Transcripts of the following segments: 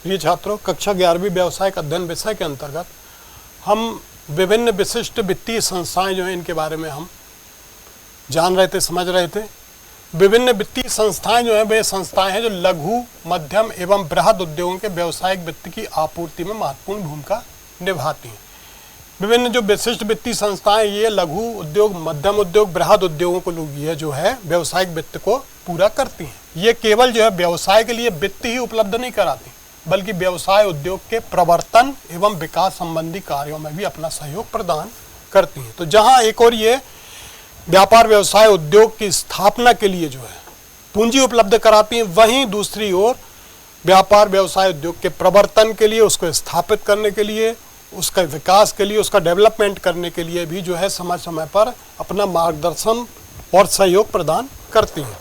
प्रिय छात्रों, कक्षा 11वीं व्यावसायिक अध्ययन विषय के अंतर्गत हम विभिन्न विशिष्ट वित्तीय संस्थाएं जो हैं इनके बारे में हम जान रहे थे, समझ रहे थे। विभिन्न वित्तीय संस्थाएं जो हैं वे संस्थाएं हैं जो लघु, मध्यम एवं बृहद उद्योगों के व्यावसायिक वित्त की आपूर्ति में महत्वपूर्ण भूमिका निभाती हैं। विभिन्न जो विशिष्ट वित्तीय संस्थाएं ये लघु उद्योग, मध्यम उद्योग, बृहद उद्योगों को ये जो है व्यावसायिक वित्त को पूरा करती हैं। ये केवल जो है व्यवसाय के लिए वित्त ही उपलब्ध नहीं कराती, बल्कि व्यवसाय उद्योग के प्रवर्तन एवं विकास संबंधी कार्यों में भी अपना सहयोग प्रदान करती हैं। तो जहां एक और ये व्यापार व्यवसाय उद्योग की स्थापना के लिए जो है पूंजी उपलब्ध कराती हैं, वहीं दूसरी ओर व्यापार व्यवसाय उद्योग के प्रवर्तन के लिए, उसको स्थापित करने के लिए, उसका विकास के लिए, उसका डेवलपमेंट करने के लिए भी जो है समय समय पर अपना मार्गदर्शन और सहयोग प्रदान करती हैं।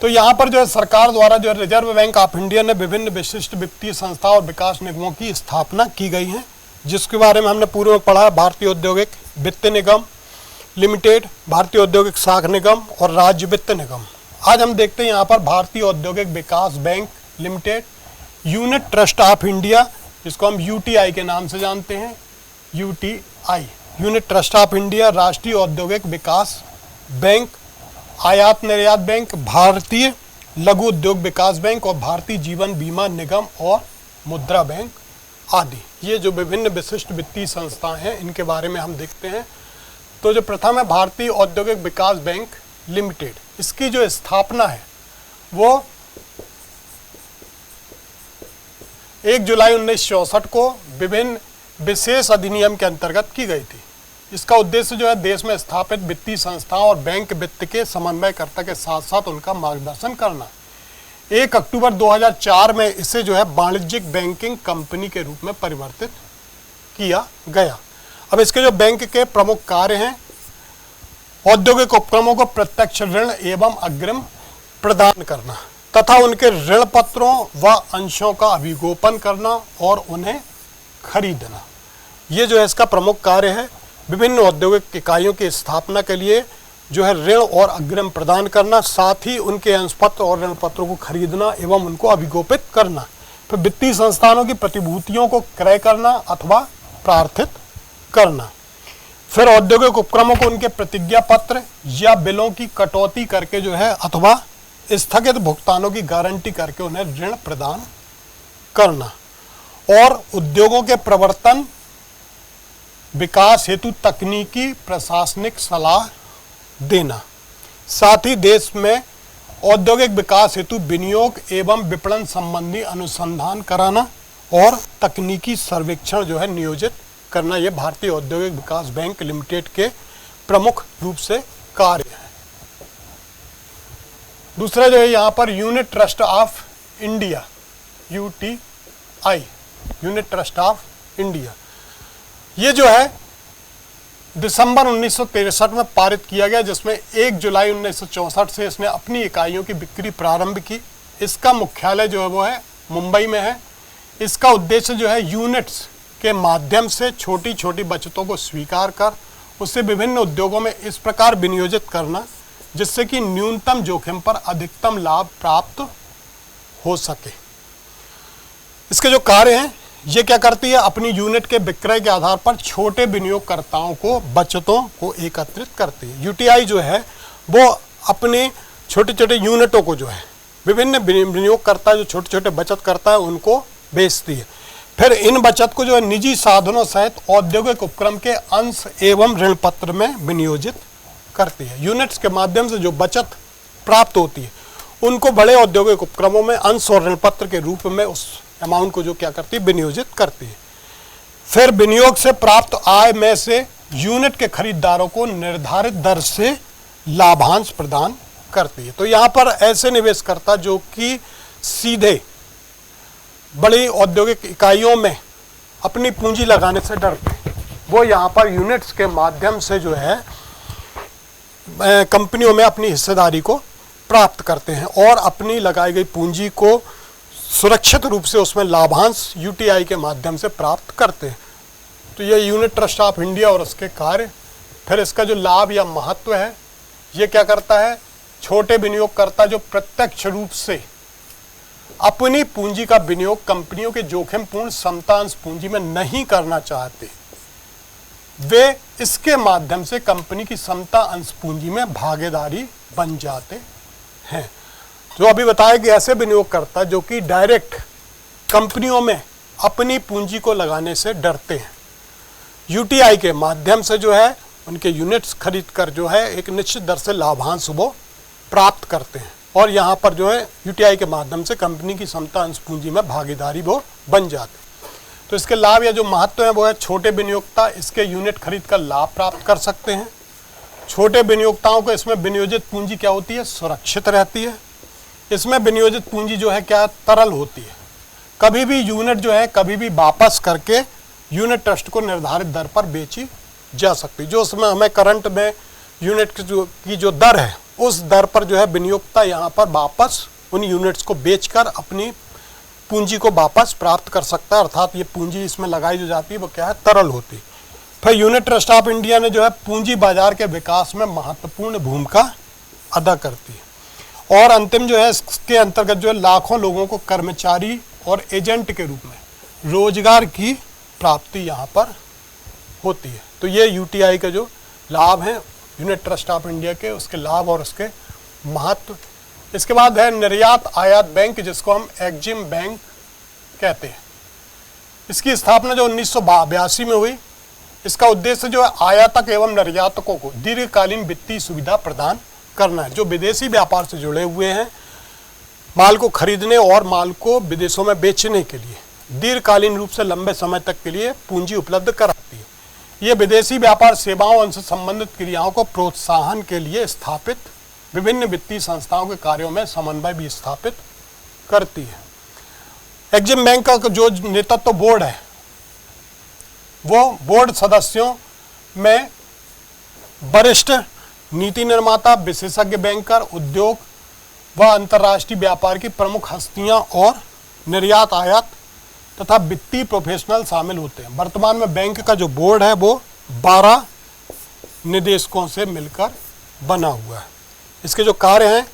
तो यहाँ पर जो है सरकार द्वारा जो है रिजर्व बैंक ऑफ इंडिया ने विभिन्न विशिष्ट वित्तीय संस्था और विकास निगमों की स्थापना की गई है, जिसके बारे में हमने पूर्व में पढ़ा है। भारतीय औद्योगिक वित्त निगम लिमिटेड, भारतीय औद्योगिक साख निगम और राज्य वित्त निगम। आज हम देखते हैं यहाँ पर भारतीय औद्योगिक विकास bank limited, unit trust of India, जिसको हम यूटीआई के नाम से जानते हैं, UTI unit trust of India, राष्ट्रीय औद्योगिक विकास बैंक, आयात निर्यात बैंक, भारतीय लघु उद्योग विकास बैंक और भारतीय जीवन बीमा निगम और मुद्रा बैंक आदि। ये जो विभिन्न विशिष्ट वित्तीय संस्थाएं हैं इनके बारे में हम देखते हैं। तो जो प्रथम है भारतीय औद्योगिक विकास बैंक लिमिटेड, इसकी जो स्थापना है वो 1 जुलाई 1964 को विभिन्न विशेष अधिनियम के अंतर्गत की गई थी। इसका उद्देश्य जो है देश में स्थापित वित्तीय संस्थाओं और बैंक वित्त के समन्वयकर्ता के साथ साथ उनका मार्गदर्शन करना। 1 अक्टूबर 2004 में इसे जो है वाणिज्यिक बैंकिंग कंपनी के रूप में परिवर्तित किया गया। अब इसके जो बैंक के प्रमुख कार्य हैं, औद्योगिक उपक्रमों को प्रत्यक्ष ऋण एवं अग्रिम प्रदान करना तथा उनके ऋण पत्रों व अंशों का अभिगोपन करना और उन्हें खरीदना, ये जो है इसका प्रमुख कार्य है। विभिन्न औद्योगिक इकाइयों की स्थापना के लिए जो है ऋण और अग्रिम प्रदान करना, साथ ही उनके अंशपत्र और ऋण पत्रों को खरीदना एवं उनको अभिगोपित करना। फिर वित्तीय संस्थानों की प्रतिभूतियों को क्रय करना अथवा प्रार्थित करना। फिर औद्योगिक उपक्रमों को उनके प्रतिज्ञा पत्र या बिलों की कटौती करके जो है अथवा स्थगित भुगतानों की गारंटी करके उन्हें ऋण प्रदान करना और उद्योगों के प्रवर्तन विकास हेतु तकनीकी प्रशासनिक सलाह देना। साथ ही देश में औद्योगिक विकास हेतु विनियोग एवं विपणन संबंधी अनुसंधान कराना और तकनीकी सर्वेक्षण जो है नियोजित करना, ये भारतीय औद्योगिक विकास बैंक लिमिटेड के प्रमुख रूप से कार्य है। दूसरा जो है यहाँ per unit trust of India, UTI unit trust of India, ये जो है दिसंबर 1963 में पारित किया गया, जिसमें 1 जुलाई 1964 से इसने अपनी इकाइयों की बिक्री प्रारंभ की। इसका मुख्यालय जो है वो है मुंबई में है। इसका उद्देश्य जो है यूनिट्स के माध्यम से छोटी छोटी बचतों को स्वीकार कर उससे विभिन्न उद्योगों में इस प्रकार विनियोजित करना जिससे कि न्यूनतम जोखिम पर अधिकतम लाभ प्राप्त हो सके। इसके जो कार्य हैं ये क्या करती है, अपनी यूनिट के विक्रय के आधार पर छोटे विनियोगकर्ताओं को बचतों को एकत्रित करती है। यूटीआई जो है वो अपने छोटे छोटे यूनिटों को जो है विभिन्न विनियोगकर्ता जो छोटे छोटे बचत करता है उनको बेचती है। फिर इन बचत को जो है निजी साधनों सहित औद्योगिक उपक्रम के अंश एवं ऋण पत्र में विनियोजित करती है। यूनिट्स के माध्यम से जो बचत प्राप्त होती है उनको बड़े औद्योगिक उपक्रमों में अंश और ऋण पत्र के रूप में उस अमाउंट को जो क्या करती है, विनियोजित करती है। फिर विनियोग से प्राप्त आय में से यूनिट के खरीदारों को निर्धारित दर से लाभांश प्रदान करती है। तो यहाँ पर ऐसे निवेशकर्ता जो कि सीधे बड़ी औद्योगिक इकाइयों में अपनी पूंजी लगाने से डरते हैं, वो यहाँ पर यूनिट्स के माध्यम से जो है कंपनियों में अपनी हिस्सेदारी को प्राप्त करते हैं और अपनी लगाई गई पूंजी को सुरक्षित रूप से उसमें लाभांश यूटीआई के माध्यम से प्राप्त करते हैं। तो ये यूनिट ट्रस्ट ऑफ इंडिया और उसके कार्य। फिर इसका जो लाभ या महत्व है, ये क्या करता है, छोटे विनियोगकर्ता जो प्रत्यक्ष रूप से अपनी पूंजी का विनियोग कंपनियों के जोखिमपूर्ण समतांश पूंजी में नहीं करना चाहते, वे इसके माध्यम से कंपनी की समता अंश पूंजी में भागीदारी बन जाते हैं। जो अभी बताया कि ऐसे विनियोगकर्ता जो कि डायरेक्ट कंपनियों में अपनी पूंजी को लगाने से डरते हैं, यूटीआई के माध्यम से जो है उनके यूनिट्स खरीद कर जो है एक निश्चित दर से लाभांश वो प्राप्त करते हैं, और यहाँ पर जो है यूटीआई के माध्यम से कंपनी की समता अंश पूंजी में भागीदारी वो बन जाते हैं। तो इसके लाभ या जो महत्व है वो है, छोटे विनियोगता इसके यूनिट खरीद कर लाभ प्राप्त कर सकते हैं। छोटे विनियोगताओं को इसमें विनियोजित पूंजी क्या होती है, सुरक्षित रहती है। इसमें विनियोजित पूंजी जो है क्या, तरल होती है। कभी भी यूनिट जो है कभी भी वापस करके यूनिट ट्रस्ट को निर्धारित दर पर बेची जा सकती है। जो उसमें हमें करंट में यूनिट की जो दर है उस दर पर जो है विनियोगता यहाँ पर वापस उन यूनिट्स को बेचकर अपनी पूंजी को वापस प्राप्त कर सकता है, अर्थात ये पूंजी इसमें लगाई जो जाती है वो क्या है, तरल होती है। फिर यूनिट ट्रस्ट ऑफ इंडिया ने जो है पूंजी बाजार के विकास में महत्वपूर्ण भूमिका अदा करती है, और अंतिम जो है इसके अंतर्गत जो है लाखों लोगों को कर्मचारी और एजेंट के रूप में रोजगार की प्राप्ति यहाँ पर होती है। तो ये यूटीआई का जो लाभ है यूनिट ट्रस्ट ऑफ इंडिया के, उसके लाभ और उसके महत्व। इसके बाद है निर्यात आयात बैंक, जिसको हम एग्जिम बैंक कहते हैं। इसकी स्थापना जो 1982 में हुई। इसका उद्देश्य जो है आयातक एवं निर्यातकों को दीर्घकालीन वित्तीय सुविधा प्रदान करना है, जो विदेशी व्यापार से जुड़े हुए हैं, माल को खरीदने और माल को विदेशों में बेचने के लिए दीर्घकालीन रूप से लंबे समय तक के लिए पूंजी उपलब्ध कराती है। ये विदेशी व्यापार सेवाओं से संबंधित क्रियाओं को प्रोत्साहन के लिए स्थापित विभिन्न वित्तीय संस्थाओं के कार्यों में समन्वय भी स्थापित करती है। एग्जिम बैंक का जो नेतृत्व बोर्ड है वो बोर्ड सदस्यों में वरिष्ठ नीति निर्माता, विशेषज्ञ बैंकर, उद्योग व अंतर्राष्ट्रीय व्यापार की प्रमुख हस्तियां और निर्यात आयात तथा वित्तीय प्रोफेशनल शामिल होते हैं। वर्तमान में बैंक का जो बोर्ड है वो 12 निदेशकों से मिलकर बना हुआ है। इसके जो कार्य हैं,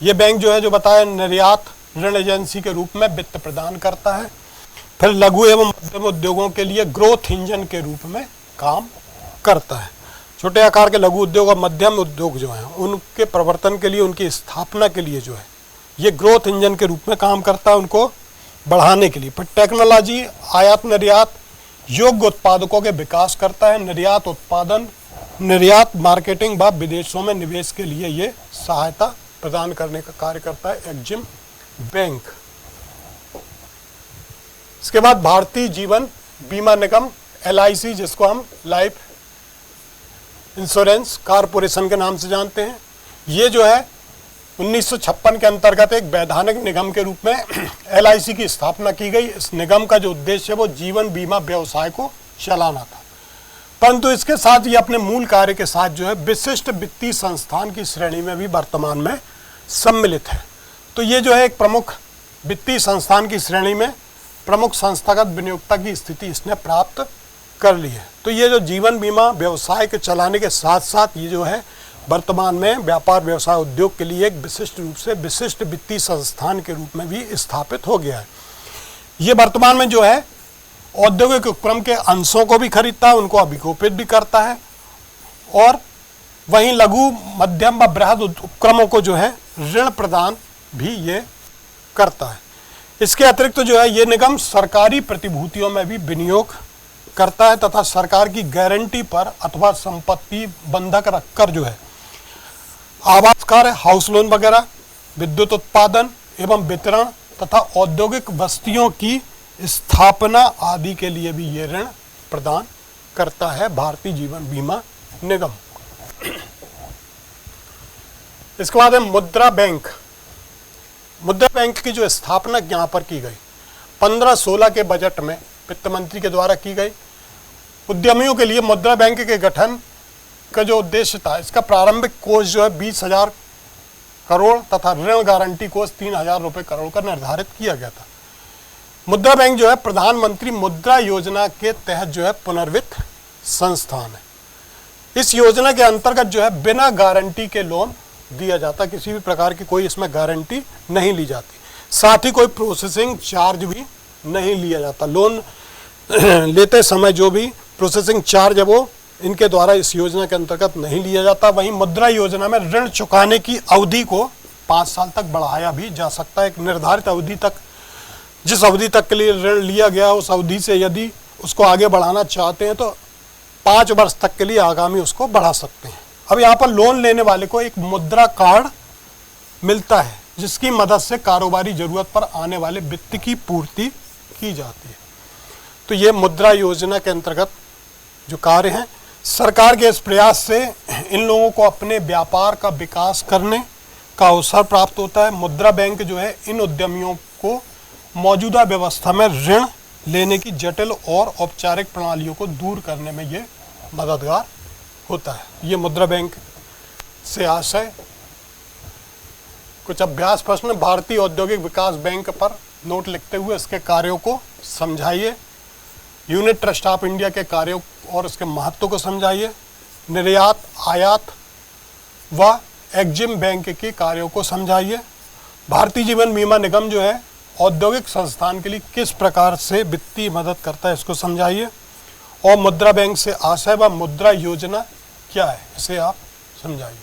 ये बैंक जो है जो बताया निर्यात ऋण एजेंसी के रूप में वित्त प्रदान करता है। फिर लघु एवं मध्यम उद्योगों के लिए ग्रोथ इंजन के रूप में काम करता है। छोटे आकार के लघु उद्योग और मध्यम उद्योग जो हैं उनके प्रवर्तन के लिए, उनकी स्थापना के लिए जो है ये ग्रोथ इंजन के रूप में काम करता है, उनको बढ़ाने के लिए। फिर टेक्नोलॉजी आयात निर्यात योग्य उत्पादकों के विकास करता है। निर्यात उत्पादन, निर्यात मार्केटिंग व विदेशों में निवेश के लिए ये सहायता प्रदान करने का कार्य करता है एग्जिम बैंक। इसके बाद भारतीय जीवन बीमा निगम LIC, जिसको हम लाइफ इंश्योरेंस कॉरपोरेशन के नाम से जानते हैं, ये जो है 1956 के अंतर्गत एक वैधानिक निगम के रूप में LIC की स्थापना की गई। इस निगम का जो उद्देश्य है वो जीवन बीमा व्यवसाय को चलाना था, परंतु इसके साथ ये अपने मूल कार्य के साथ जो है विशिष्ट वित्तीय संस्थान की श्रेणी में भी वर्तमान में सम्मिलित है। तो ये जो है एक प्रमुख वित्तीय संस्थान की श्रेणी में प्रमुख संस्थागत विनियोक्ता की स्थिति इसने प्राप्त कर ली है। तो ये जो जीवन बीमा व्यवसाय के चलाने के साथ साथ ये जो है वर्तमान में व्यापार व्यवसाय उद्योग के लिए एक विशिष्ट रूप से विशिष्ट वित्तीय संस्थान के रूप में भी स्थापित हो गया है। ये वर्तमान में जो है औद्योगिक उपक्रम के अंशों को भी खरीदता है, उनको अभिकोपित भी करता है, और वहीं लघु मध्यम व बृहद उपक्रमों को जो है ऋण प्रदान भी ये करता है। इसके अतिरिक्त तो जो है ये निगम सरकारी प्रतिभूतियों में भी विनियोग करता है तथा सरकार की गारंटी पर अथवा संपत्ति बंधक रखकर जो है आवास कार्य, हाउस लोन वगैरह, विद्युत उत्पादन एवं वितरण तथा औद्योगिक बस्तियों की स्थापना आदि के लिए भी ये ऋण प्रदान करता है भारतीय जीवन बीमा निगम। इसके बाद है मुद्रा बैंक। मुद्रा बैंक की जो स्थापना यहाँ पर की गई 15-16 के बजट में वित्त मंत्री के द्वारा की गई। उद्यमियों के लिए मुद्रा बैंक के गठन का जो उद्देश्य था, इसका प्रारंभिक कोष जो है 20,000 करोड़ तथा ऋण गारंटी कोष 3,000 रुपये करोड़ का निर्धारित किया गया था। मुद्रा बैंक जो है प्रधानमंत्री मुद्रा योजना के तहत जो है पुनर्वित्त संस्थान है। इस योजना के अंतर्गत जो है बिना गारंटी के लोन दिया जाता, किसी भी प्रकार की कोई इसमें गारंटी नहीं ली जाती। साथ ही कोई प्रोसेसिंग चार्ज भी नहीं लिया जाता। लोन लेते समय जो भी प्रोसेसिंग चार्ज है वो इनके द्वारा इस योजना के अंतर्गत नहीं लिया जाता। वहीं मुद्रा योजना में ऋण चुकाने की अवधि को 5 साल तक बढ़ाया भी जा सकता है। एक निर्धारित अवधि तक, जिस अवधि तक के लिए ऋण लिया गया उस अवधि से यदि उसको आगे बढ़ाना चाहते हैं तो 5 वर्ष तक के लिए आगामी उसको बढ़ा सकते हैं। अब यहाँ पर लोन लेने वाले को एक मुद्रा कार्ड मिलता है जिसकी मदद से कारोबारी जरूरत पर आने वाले वित्त की पूर्ति की जाती है। तो ये मुद्रा योजना के अंतर्गत जो कार्य हैं, सरकार के इस प्रयास से इन लोगों को अपने व्यापार का विकास करने का अवसर प्राप्त होता है। मुद्रा बैंक जो है इन उद्यमियों को मौजूदा व्यवस्था में ऋण लेने की जटिल और औपचारिक प्रणालियों को दूर करने में ये मददगार होता है। ये मुद्रा बैंक से आशय कुछ अभ्यास प्रश्न। भारतीय औद्योगिक विकास बैंक पर नोट लिखते हुए इसके कार्यों को समझाइए। यूनिट ट्रस्ट ऑफ इंडिया के कार्यों और इसके महत्व को समझाइए। निर्यात, आयात व एग्जिम बैंक के कार्यों को समझाइए। भारतीय जीवन बीमा निगम जो है औद्योगिक संस्थान के लिए किस प्रकार से वित्तीय मदद करता है इसको समझाइए। और मुद्रा बैंक से आशय व मुद्रा योजना क्या है इसे आप समझाइए।